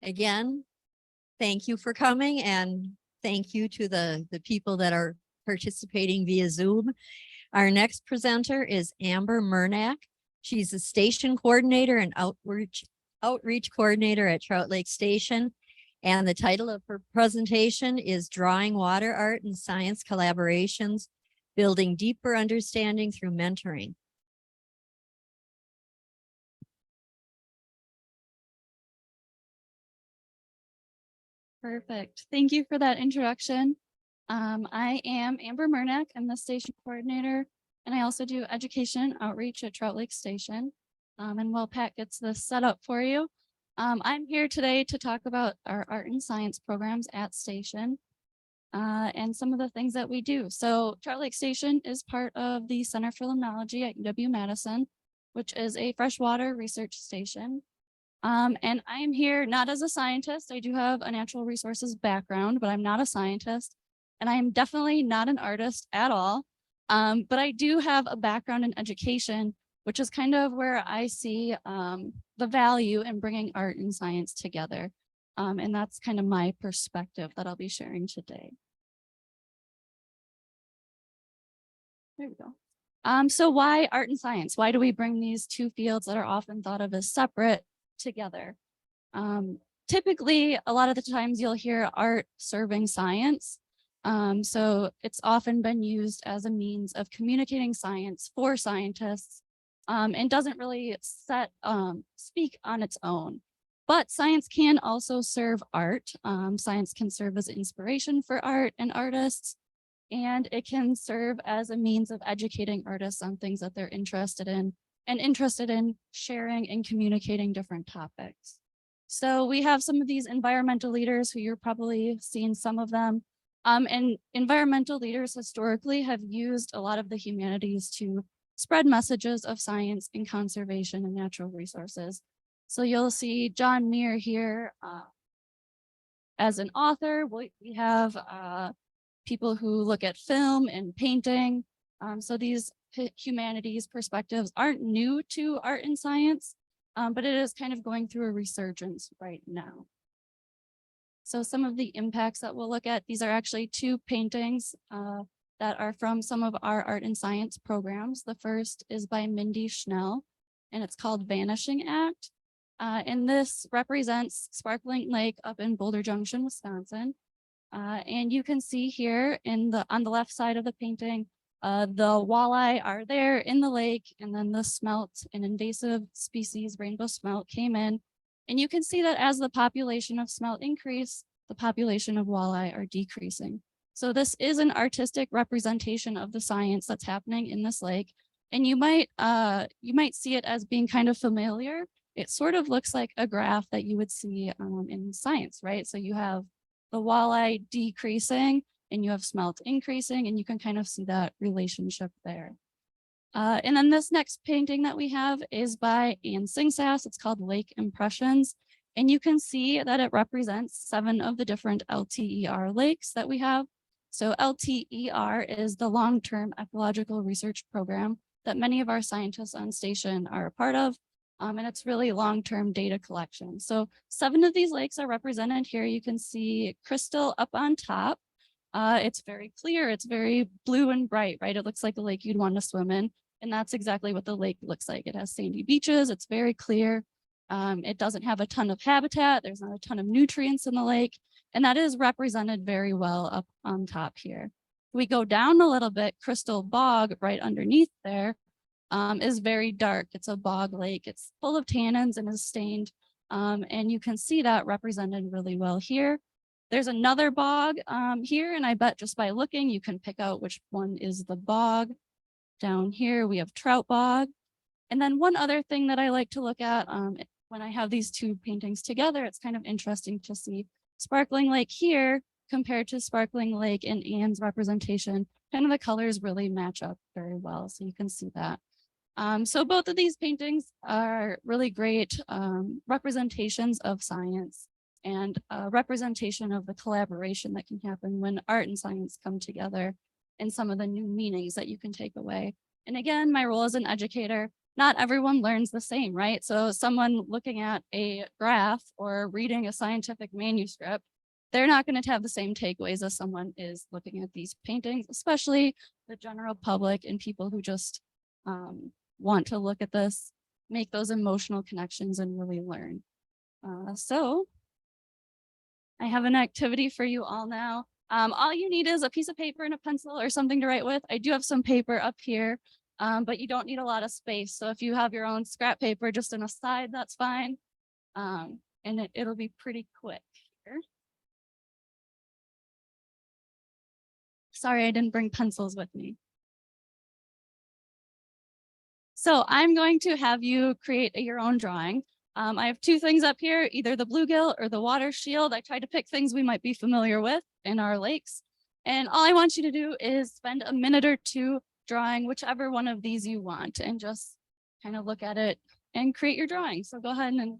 Again, thank you for coming, and thank you to the people that are participating via Zoom. Our next presenter is Amber Murnack. She's a station coordinator and outreach coordinator at Trout Lake Station. And the title of her presentation is Drawing Water Art and Science Collaborations, Building Deeper Understanding Through Mentoring. Perfect. Thank you for that introduction. I am Amber Murnack. I'm the station coordinator, and I also do education outreach at Trout Lake Station. And while Pat gets this set up for you, I'm here today to talk about our art and science programs at Station and some of the things that we do. So Trout Lake Station is part of the Center for Limnology at UW-Madison, which is a freshwater research station. And I am here not as a scientist. I do have a natural resources background, but I'm not a scientist. And I am definitely not an artist at all. But I do have a background in education, which is kind of where I see the value in bringing art and science together. And that's kind of my perspective that I'll be sharing today. There we go. So why art and science? Why do we bring these two fields that are often thought of as separate together? Typically, a lot of the times you'll hear art serving science. So it's often been used as a means of communicating science for scientists and doesn't really speak on its own. But science can also serve art. Science can serve as inspiration for art and artists, and it can serve as a means of educating artists on things that they're interested in and interested in sharing and communicating different topics. So we have some of these environmental leaders who you're probably seeing some of them. And environmental leaders historically have used a lot of the humanities to spread messages of science and conservation and natural resources. So you'll see John Muir here as an author. We have people who look at film and painting. So these humanities perspectives aren't new to art and science, but it is kind of going through a resurgence right now. So some of the impacts that we'll look at, these are actually two paintings that are from some of our art and science programs. The first is by Mindy Schnell, and it's called Vanishing Act. And this represents Sparkling Lake up in Boulder Junction, Wisconsin. And you can see here on the left side of the painting, the walleye are there in the lake, and then the smelt, an invasive species, rainbow smelt, came in. And you can see that as the population of smelt increase, the population of walleye are decreasing. So this is an artistic representation of the science that's happening in this lake. And you might see it as being kind of familiar. It sort of looks like a graph that you would see in science, right? So you have the walleye decreasing, and you have smelt increasing, and you can kind of see that relationship there. And then this next painting that we have is by Anne Singsass. It's called Lake Impressions. And you can see that it represents 7 of the different LTER lakes that we have. So LTER is the long-term ecological research program that many of our scientists on station are a part of. And it's really long-term data collection. So 7 of these lakes are represented here. You can see Crystal up on top. It's very clear, it's very blue and bright, right? It looks like a lake you'd want to swim in. And that's exactly what the lake looks like. It has sandy beaches, it's very clear. It doesn't have a ton of habitat, there's not a ton of nutrients in the lake. And that is represented very well up on top here. We go down a little bit, Crystal Bog right underneath there is very dark. It's a bog lake, it's full of tannins and is stained. And you can see that represented really well here. There's another bog here, and I bet just by looking, you can pick out which one is the bog. Down here, we have Trout Bog. And then one other thing that I like to look at when I have these two paintings together, it's kind of interesting to see Sparkling Lake here compared to Sparkling Lake in Anne's representation. Kind of the colors really match up very well, so you can see that. So both of these paintings are really great representations of science and a representation of the collaboration that can happen when art and science come together and some of the new meanings that you can take away. And again, my role as an educator, not everyone learns the same, right? So someone looking at a graph or reading a scientific manuscript, they're not going to have the same takeaways as someone is looking at these paintings, especially the general public and people who just want to look at this, make those emotional connections and really learn. So I have an activity for you all now. All you need is a piece of paper and a pencil or something to write with. I do have some paper up here, but you don't need a lot of space. So if you have your own scrap paper just on a side, that's fine. And it'll be pretty quick here. Sorry, I didn't bring pencils with me. So I'm going to have you create your own drawing. I have two things up here, either the bluegill or the water shield. I tried to pick things we might be familiar with in our lakes. And all I want you to do is spend a minute or two drawing whichever one of these you want and just kind of look at it and create your drawing. So go ahead and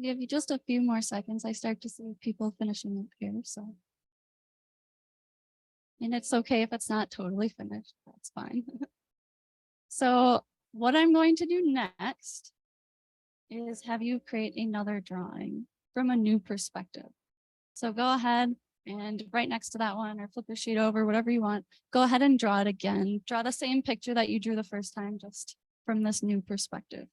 give you just a few more seconds. I start to see people finishing up here. So, and it's okay if it's not totally finished. That's fine. So what I'm going to do next is have you create another drawing from a new perspective. So go ahead and right next to that one or flip your sheet over, whatever you want, go ahead and draw it again. Draw the same picture that you drew the first time, just from this new perspective.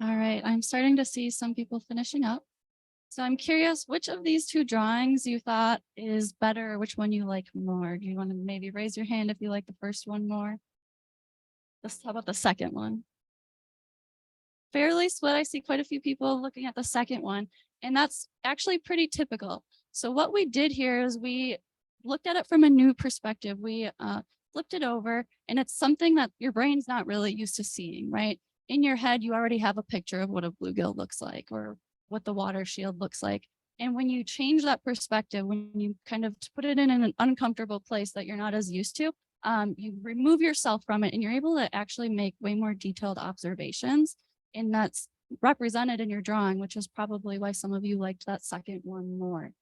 All right, I'm starting to see some people finishing up. So I'm curious, which of these two drawings you thought is better, which one you like more? Do you want to maybe raise your hand if you like the first one more? How about the second one? Fairly split. I see quite a few people looking at the second one, and that's actually pretty typical. So what we did here is we looked at it from a new perspective. We flipped it over, and it's something that your brain's not really used to seeing, right? In your head, you already have a picture of what a bluegill looks like or what the water shield looks like. And when you change that perspective, when you kind of put it in an uncomfortable place that you're not as used to, you remove yourself from it and you're able to actually make way more detailed observations. And that's represented in your drawing, which is probably why some of you liked that second one more.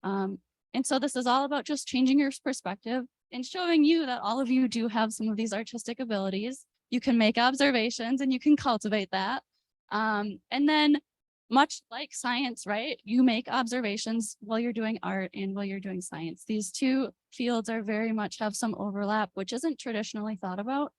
And so this is all about just changing your perspective and showing you that all of you do have some of these artistic abilities. You can make observations and you can cultivate that. And then much like science, right? You make observations while you're doing art and while you're doing science. These two fields are very much have some overlap, which isn't traditionally thought about.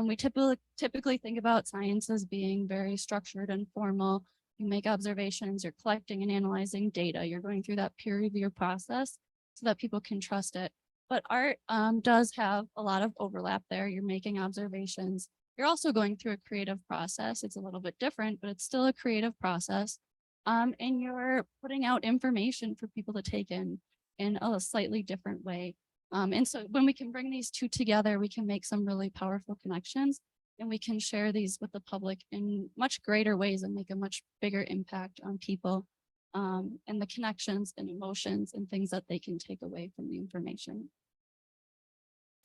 We typically think about science as being very structured and formal. You make observations, you're collecting and analyzing data, you're going through that peer review process so that people can trust it. But art does have a lot of overlap there. You're making observations. You're also going through a creative process. It's a little bit different, but it's still a creative process. And you're putting out information for people to take in a slightly different way. And so when we can bring these two together, we can make some really powerful connections, and we can share these with the public in much greater ways and make a much bigger impact on people, and the connections and emotions and things that they can take away from the information.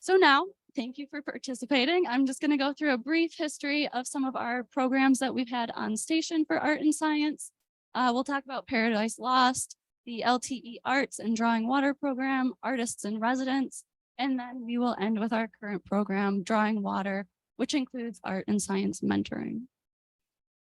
So now, thank you for participating. I'm just going to go through a brief history of some of our programs that we've had on station for art and science. We'll talk about Paradise Lost, the LTE Arts and Drawing Water program, Artists in Residence, and then we will end with our current program, Drawing Water, which includes art and science mentoring.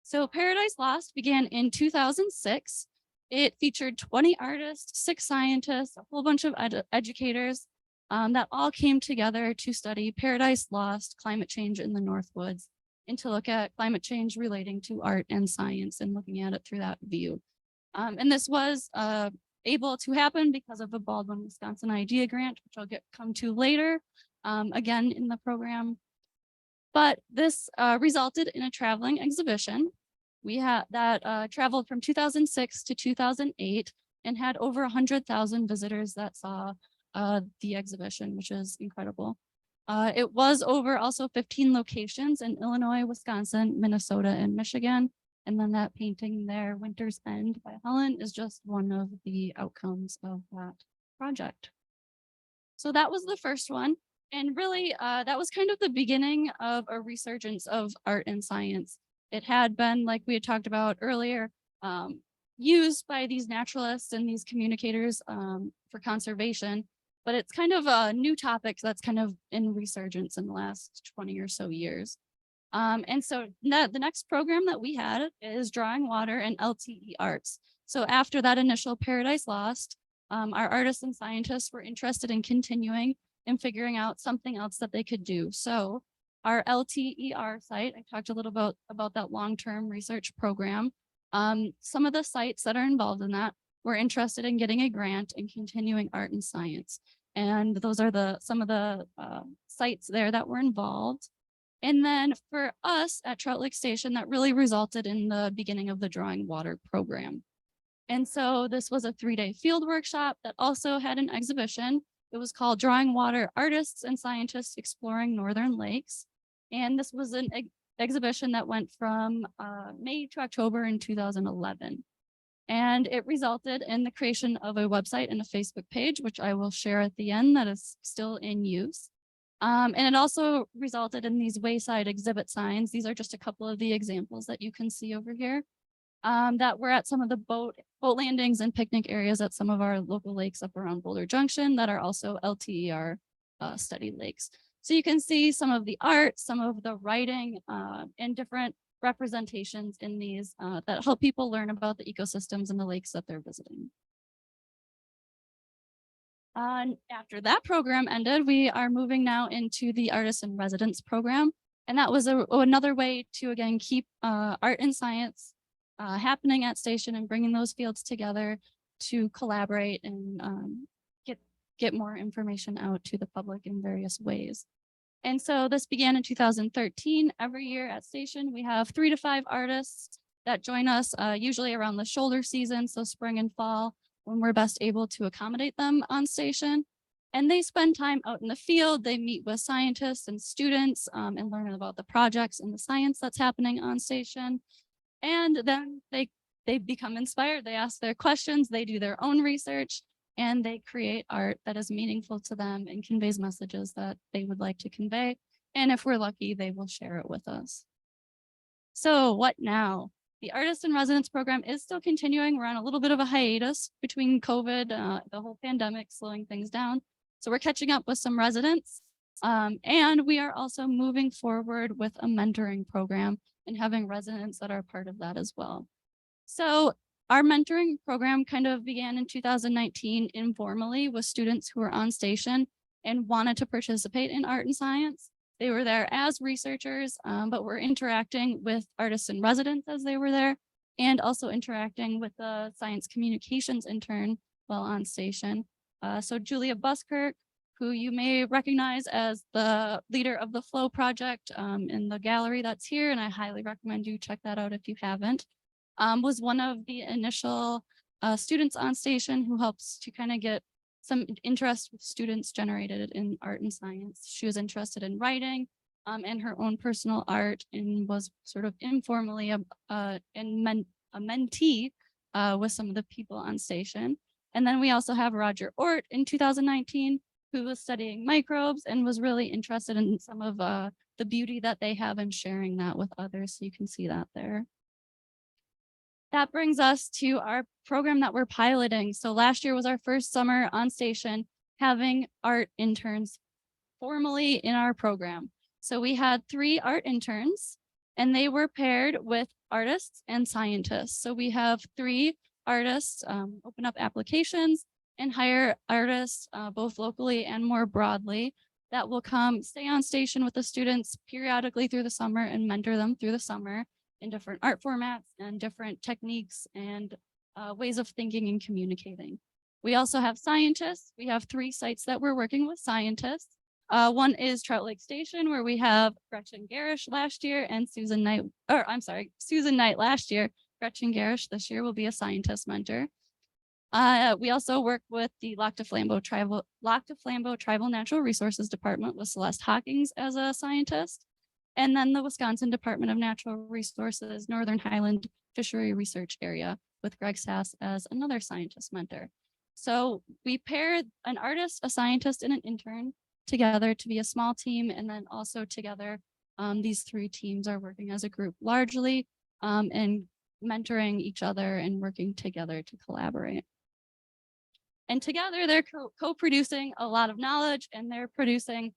So Paradise Lost began in 2006. It featured 20 artists, 6 scientists, a whole bunch of educators that all came together to study Paradise Lost, climate change in the Northwoods, and to look at climate change relating to art and science and looking at it through that view. And this was able to happen because of a Baldwin, Wisconsin Idea Grant, which I'll come to later, again in the program. But this resulted in a traveling exhibition. We had that traveled from 2006 to 2008 and had over 100,000 visitors that saw the exhibition, which is incredible. It was over also 15 locations in Illinois, Wisconsin, Minnesota, and Michigan. And then that painting there, Winter's End by Highland, is just one of the outcomes of that project. So that was the first one. And really, that was kind of the beginning of a resurgence of art and science. It had been, like we had talked about earlier, used by these naturalists and these communicators for conservation, but it's kind of a new topic that's kind of in resurgence in the last 20 or so years. And so the next program that we had is Drawing Water and LTE Arts. So after that initial Paradise Lost, our artists and scientists were interested in continuing and figuring out something else that they could do. So our LTER site, I talked a little about that long-term research program. Some of the sites that are involved in that were interested in getting a grant and continuing art and science. And those are some of the sites there that were involved. And then for us at Trout Lake Station, that really resulted in the beginning of the Drawing Water program. And so this was a 3-day field workshop that also had an exhibition. It was called Drawing Water, Artists and Scientists Exploring Northern Lakes. And this was an exhibition that went from May to October in 2011. And it resulted in the creation of a website and a Facebook page, which I will share at the end, that is still in use. And it also resulted in these wayside exhibit signs. These are just a couple of the examples that you can see over here, that were at some of the boat landings and picnic areas at some of our local lakes up around Boulder Junction that are also LTER study lakes. So you can see some of the art, some of the writing, and different representations in these that help people learn about the ecosystems and the lakes that they're visiting. After that program ended, we are moving now into the Artists in Residence program. And that was another way to, again, keep art and science happening at station and bringing those fields together to collaborate and get more information out to the public in various ways. And so this began in 2013. Every year at station, we have 3 to 5 artists that join us, usually around the shoulder season, so spring and fall, when we're best able to accommodate them on station. And they spend time out in the field. They meet with scientists and students and learn about the projects and the science that's happening on station. And then they become inspired. They ask their questions, they do their own research, and they create art that is meaningful to them and conveys messages that they would like to convey. And if we're lucky, they will share it with us. So what now? The Artist in Residence program is still continuing. We're on a little bit of a hiatus between COVID, the whole pandemic slowing things down. So we're catching up with some residents. And we are also moving forward with a mentoring program and having residents that are part of that as well. So our mentoring program kind of began in 2019 informally with students who were on station and wanted to participate in art and science. They were there as researchers, but were interacting with artists in residence as they were there, and also interacting with the science communications intern while on station. So Julia Buskirk, who you may recognize as the leader of the Flow project in the gallery that's here, and I highly recommend you check that out if you haven't, was one of the initial students on station who helps to kind of get some interest with students generated in art and science. She was interested in writing and her own personal art, and was sort of informally a mentee with some of the people on station. And then we also have Roger Ort in 2019, who was studying microbes and was really interested in some of the beauty that they have and sharing that with others. So you can see that there. That brings us to our program that we're piloting. So last year was our first summer on station having art interns formally in our program. So we had 3 art interns, and they were paired with artists and scientists. So we have 3 artists open up applications and hire artists both locally and more broadly that will come stay on station with the students periodically through the summer and mentor them through the summer in different art formats and different techniques and ways of thinking and communicating. We also have scientists. We have 3 sites that we're working with scientists. One is Trout Lake Station, where we have Gretchen Garish last year and Susan Knight last year. Gretchen Garish this year will be a scientist mentor. We also work with the Flambeau Tribal Natural Resources Department with Celeste Hawkins as a scientist. And then the Wisconsin Department of Natural Resources, Northern Highland Fishery Research Area with Greg Sass as another scientist mentor. So we pair an artist, a scientist, and an intern together to be a small team. And then also together, these 3 teams are working as a group largely and mentoring each other and working together to collaborate. And together they're co-producing a lot of knowledge, and they're producing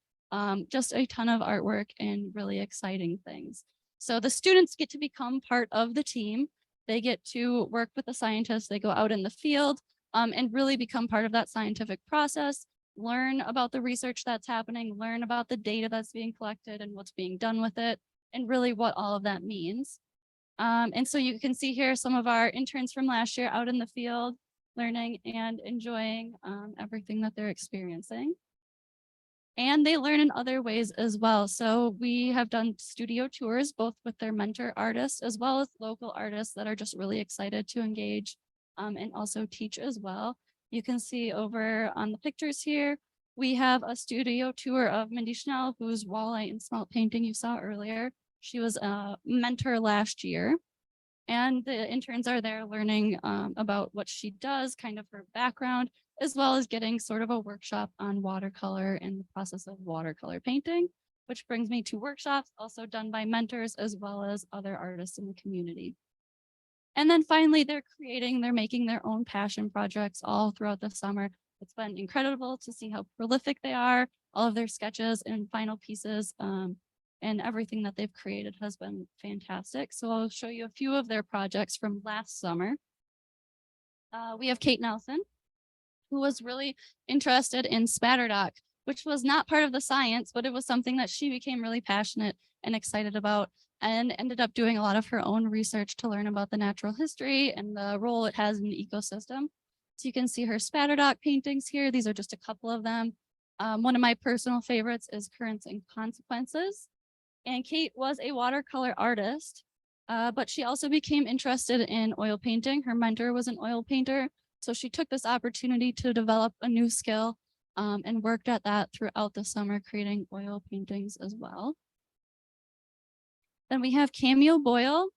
just a ton of artwork and really exciting things. So the students get to become part of the team. They get to work with the scientists. They go out in the field and really become part of that scientific process, learn about the research that's happening, learn about the data that's being collected and what's being done with it, and really what all of that means. And so you can see here some of our interns from last year out in the field, learning and enjoying everything that they're experiencing. And they learn in other ways as well. So we have done studio tours, both with their mentor artists, as well as local artists that are just really excited to engage and also teach as well. You can see over on the pictures here, we have a studio tour of Mindy Schnell, whose walleye and smelt painting you saw earlier. She was a mentor last year. And the interns are there learning about what she does, kind of her background, as well as getting sort of a workshop on watercolor and the process of watercolor painting, which brings me to workshops also done by mentors as well as other artists in the community. And then finally, they're making their own passion projects all throughout the summer. It's been incredible to see how prolific they are. All of their sketches and final pieces and everything that they've created has been fantastic. So I'll show you a few of their projects from last summer. We have Kate Nelson, who was really interested in spatterdock, which was not part of the science, but it was something that she became really passionate and excited about, and ended up doing a lot of her own research to learn about the natural history and the role it has in the ecosystem. So you can see her spatterdock paintings here. These are just a couple of them. One of my personal favorites is Currents and Consequences. And Kate was a watercolor artist, but she also became interested in oil painting. Her mentor was an oil painter. So she took this opportunity to develop a new skill and worked at that throughout the summer, creating oil paintings as well. Then we have Cameo Boyle.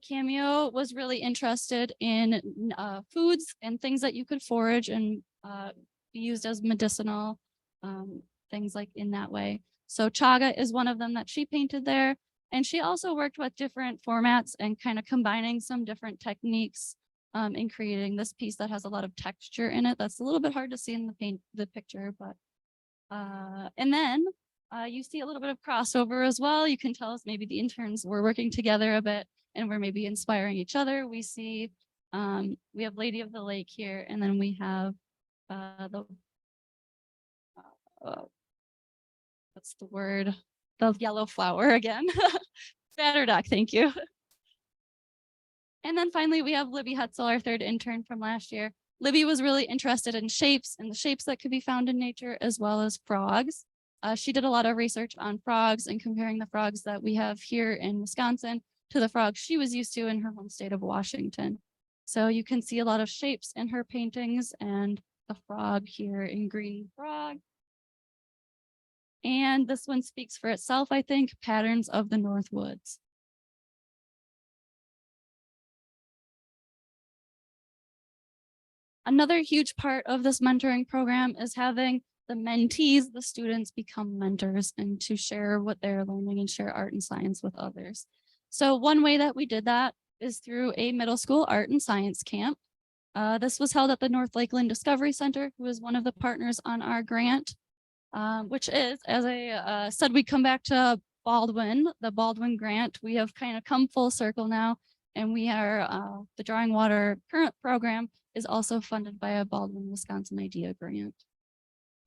Cameo was really interested in foods and things that you could forage and be used as medicinal, things like in that way. So chaga is one of them that she painted there. And she also worked with different formats and kind of combining some different techniques in creating this piece that has a lot of texture in it. That's a little bit hard to see in the picture, but and then you see a little bit of crossover as well. You can tell us maybe the interns were working together a bit and we're maybe inspiring each other. We see we have Lady of the Lake here, and then we have what's the word? The yellow flower again. Spatterduck, thank you. And then finally, we have Libby Hutzel, our third intern from last year. Libby was really interested in shapes and the shapes that could be found in nature, as well as frogs. She did a lot of research on frogs and comparing the frogs that we have here in Wisconsin to the frogs she was used to in her home state of Washington. So you can see a lot of shapes in her paintings, and the frog here in green frog. And this one speaks for itself, I think, Patterns of the North Woods. Another huge part of this mentoring program is having the mentees, the students, become mentors and to share what they're learning and share art and science with others. So one way that we did that is through a middle school art and science camp. This was held at the North Lakeland Discovery Center, who is one of the partners on our grant, which is, as I said, we come back to Baldwin, the Baldwin grant. We have kind of come full circle now, and we are the Drawing Water current program is also funded by a Baldwin, Wisconsin IDEA grant.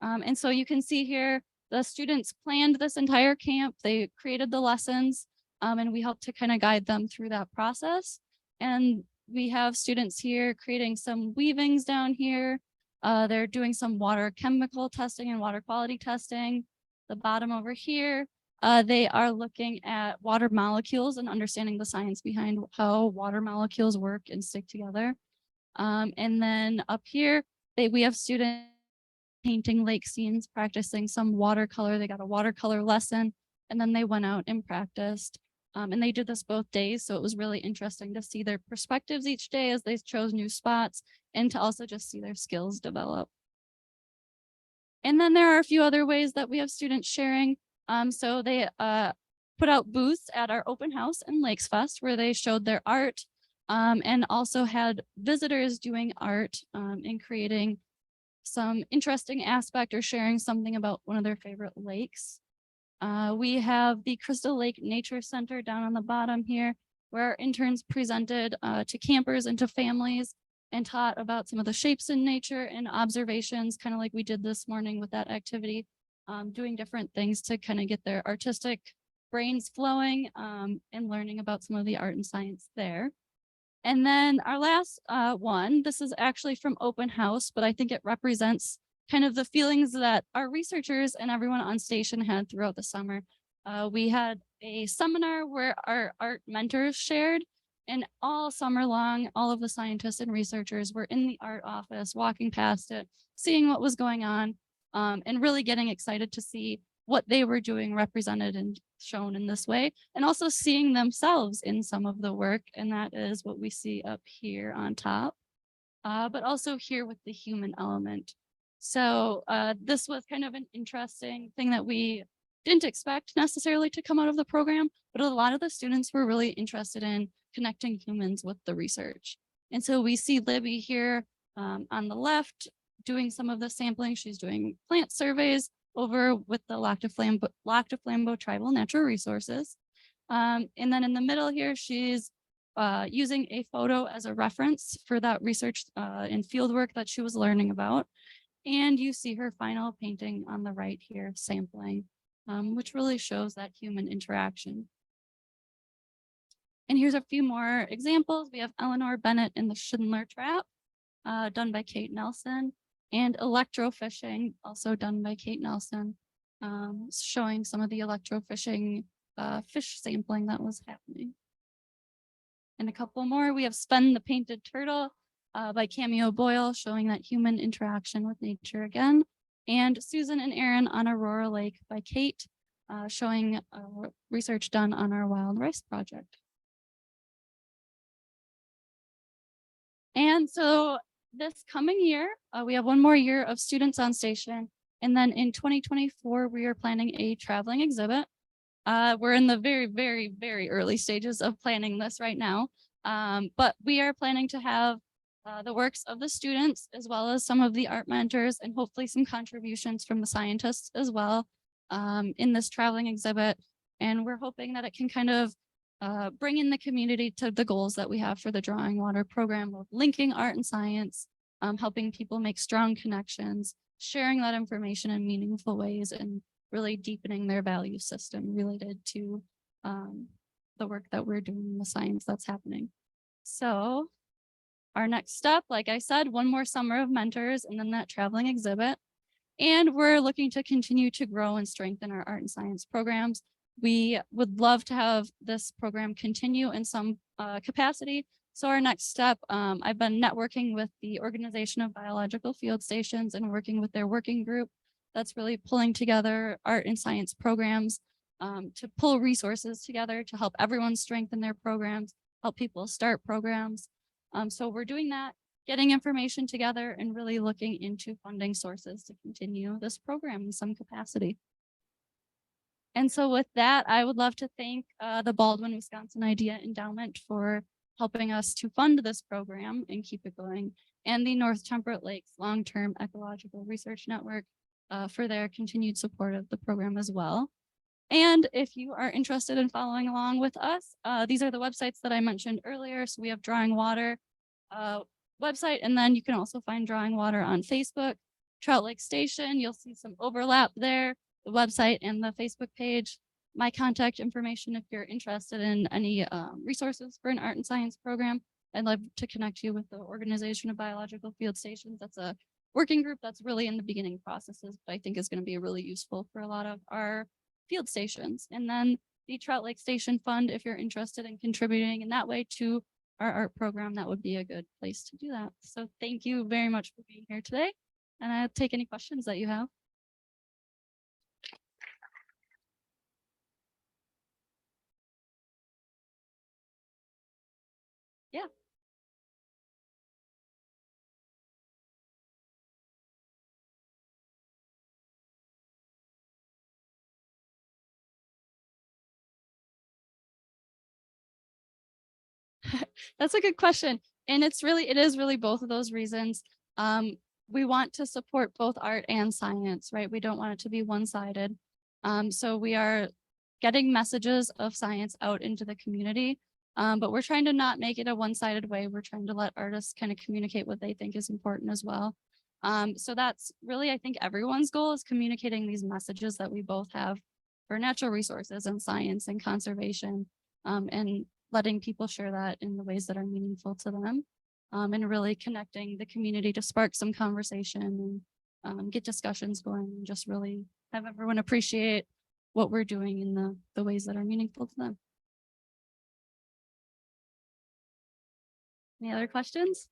And so you can see here, the students planned this entire camp. They created the lessons, and we helped to kind of guide them through that process. And we have students here creating some weavings down here. They're doing some water chemical testing and water quality testing. The bottom over here, they are looking at water molecules and understanding the science behind how water molecules work and stick together. And then up here, we have students painting lake scenes, practicing some watercolor. They got a watercolor lesson, and then they went out and practiced. And they did this both days, so it was really interesting to see their perspectives each day as they chose new spots, and to also just see their skills develop. And then there are a few other ways that we have students sharing. So they put out booths at our open house and Lakes Fest, where they showed their art, and also had visitors doing art and creating some interesting aspect or sharing something about one of their favorite lakes. We have the Crystal Lake Nature Center down on the bottom here, where our interns presented to campers and to families and taught about some of the shapes in nature and observations, kind of like we did this morning with that activity, doing different things to kind of get their artistic brains flowing and learning about some of the art and science there. And then our last one, this is actually from Open House, but I think it represents kind of the feelings that our researchers and everyone on station had throughout the summer. We had a seminar where our art mentors shared, and all summer long, all of the scientists and researchers were in the art office, walking past it, seeing what was going on, and really getting excited to see what they were doing represented and shown in this way, and also seeing themselves in some of the work. And that is what we see up here on top, but also here with the human element. So this was kind of an interesting thing that we didn't expect necessarily to come out of the program, but a lot of the students were really interested in connecting humans with the research. And so we see Libby here on the left doing some of the sampling. She's doing plant surveys over with the Lac de Flambeau Tribal Natural Resources. And then in the middle here, she's using a photo as a reference for that research and field work that she was learning about. And you see her final painting on the right here, sampling, which really shows that human interaction. And here's a few more examples. We have Eleanor Bennett in the Schindler Trap, done by Kate Nelson, and electrofishing, also done by Kate Nelson, showing some of the electrofishing fish sampling that was happening. And a couple more, we have Sven the Painted Turtle by Cameo Boyle, showing that human interaction with nature again. and Susan and Aaron on Aurora Lake by Kate, showing research done on our wild rice project. And so this coming year, we have one more year of students on station. And then in 2024, we are planning a traveling exhibit. We're in the very, very, very early stages of planning this right now. But we are planning to have the works of the students, as well as some of the art mentors, and hopefully some contributions from the scientists as well, in this traveling exhibit. And we're hoping that it can kind of bring in the community to the goals that we have for the Drawing Water program of linking art and science, helping people make strong connections, sharing that information in meaningful ways, and really deepening their value system related to the work that we're doing, the science that's happening. So our next step, like I said, one more summer of mentors and then that traveling exhibit. And we're looking to continue to grow and strengthen our art and science programs. We would love to have this program continue in some capacity. So our next step, I've been networking with the Organization of Biological Field Stations and working with their working group that's really pulling together art and science programs to pull resources together to help everyone strengthen their programs, help people start programs. So we're doing that, getting information together and really looking into funding sources to continue this program in some capacity. And so with that, I would love to thank the Baldwin Wisconsin Idea Endowment for helping us to fund this program and keep it going, and the North Temperate Lakes Long-Term Ecological Research Network for their continued support of the program as well. And if you are interested in following along with us, these are the websites that I mentioned earlier. So we have Drawing Water website, and then you can also find Drawing Water on Facebook, Trout Lake Station. You'll see some overlap there, the website and the Facebook page. My contact information if you're interested in any resources for an art and science program. I'd love to connect you with the Organization of Biological Field Stations. That's a working group that's really in the beginning processes, but I think is going to be really useful for a lot of our field stations. And then the Trout Lake Station Fund, if you're interested in contributing in that way to our art program, that would be a good place to do that. So thank you very much for being here today. And I'll take any questions that you have. Yeah. That's a good question. And it is really both of those reasons. We want to support both art and science, right? We don't want it to be one-sided. So we are getting messages of science out into the community, but we're trying to not make it a one-sided way. We're trying to let artists kind of communicate what they think is important as well. So that's really, I think everyone's goal is communicating these messages that we both have for natural resources and science and conservation, and letting people share that in the ways that are meaningful to them, and really connecting the community to spark some conversation and get discussions going, and just really have everyone appreciate what we're doing in the ways that are meaningful to them. Any other questions?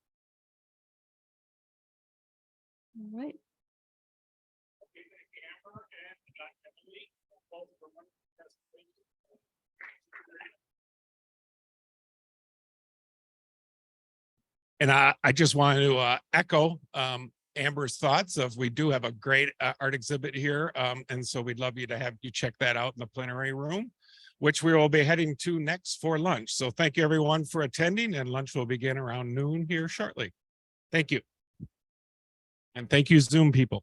All right. And I just wanted to echo Amber's thoughts of, we do have a great art exhibit here. And so we'd love you to have you check that out in the plenary room, which we will be heading to next for lunch. So thank you everyone for attending, and lunch will begin around noon here shortly. Thank you. And thank you, Zoom people.